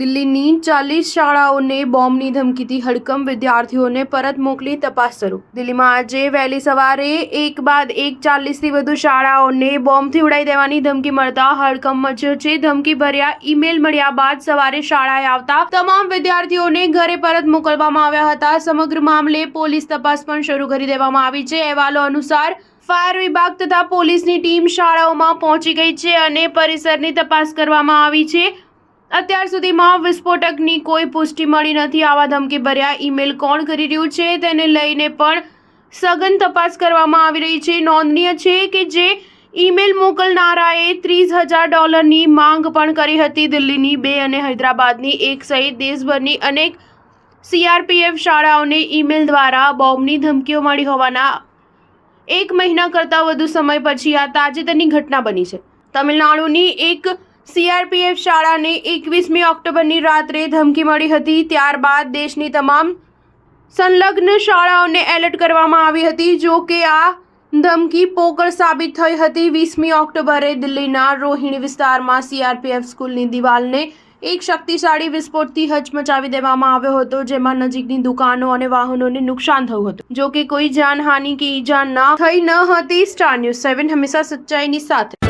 દિલ્હીની 40 શાળાઓને બોમ્બની ધમકીથી હડકંપ, વિદ્યાર્થીઓને પરત મોકલી તપાસ શરૂ. દિલ્હીમાં આજે વહેલી સવારે એક બાદ એક 40થી વધુ શાળાઓને બોમ્બથી ઉડાવી દેવાની ધમકી મળતા હડકંપ મચ્યો છે. ધમકી ભર્યા ઈમેલ મળ્યા બાદ સવારે શાળાએ આવતા તમામ વિદ્યાર્થીઓને ઘરે પરત મોકલવામાં આવ્યા હતા. સમગ્ર મામલે પોલીસ તપાસ પણ શરૂ કરી દેવામાં આવી છે. અહેવાલો અનુસાર ફાયર વિભાગ તથા પોલીસની ટીમ શાળાઓમાં પહોંચી ગઈ છે અને પરિસરની તપાસ કરવામાં આવી છે. અત્યાર સુધીમાં વિસ્ફોટકની કોઈ પુષ્ટિ મળી નથી. આવા ધમકીભર્યા ઈમેલ કોણ કરી રહ્યું છે તેને લઈને પણ સઘન તપાસ કરવામાં આવી રહી છે. નોંધનીય છે કે જે ઈમેલ મોકલનારાએ $30,000ની માંગ પણ કરી હતી. દિલ્હીની 2 અને હૈદરાબાદની 1 સહિત દેશભરની અનેક CRPF શાળાઓને ઈમેલ દ્વારા બોમ્બની ધમકીઓ મળી હોવાના 1 મહિના કરતાં વધુ સમય પછી આ તાજેતરની ઘટના બની છે. તમિલનાડુની એક CRPF શાળાને 21મી ઓક્ટોબરની રાત્રે ધમકી મળી હતી. ત્યારબાદ દેશની તમામ સંલગ્ન શાળાઓને એલર્ટ કરવામાં આવી હતી. જો કે આ ધમકી પોકળ સાબિત થઈ હતી. 20મી ઓક્ટોબરે દિલ્હીના રોહિણી વિસ્તારમાં CRPF સ્કૂલની દિવાલને એક શક્તિશાળી વિસ્ફોટથી હચમચાવી દેવામાં આવ્યો હતો, જેમાં નજીકની દુકાનો અને વાહનોને નુકસાન થયું હતું. જો કે કોઈ જાનહાનિ કે ઈજા થઈ ન હતી. સ્ટાર ન્યૂઝ 7 હંમેશા સચ્ચાઈની સાથે.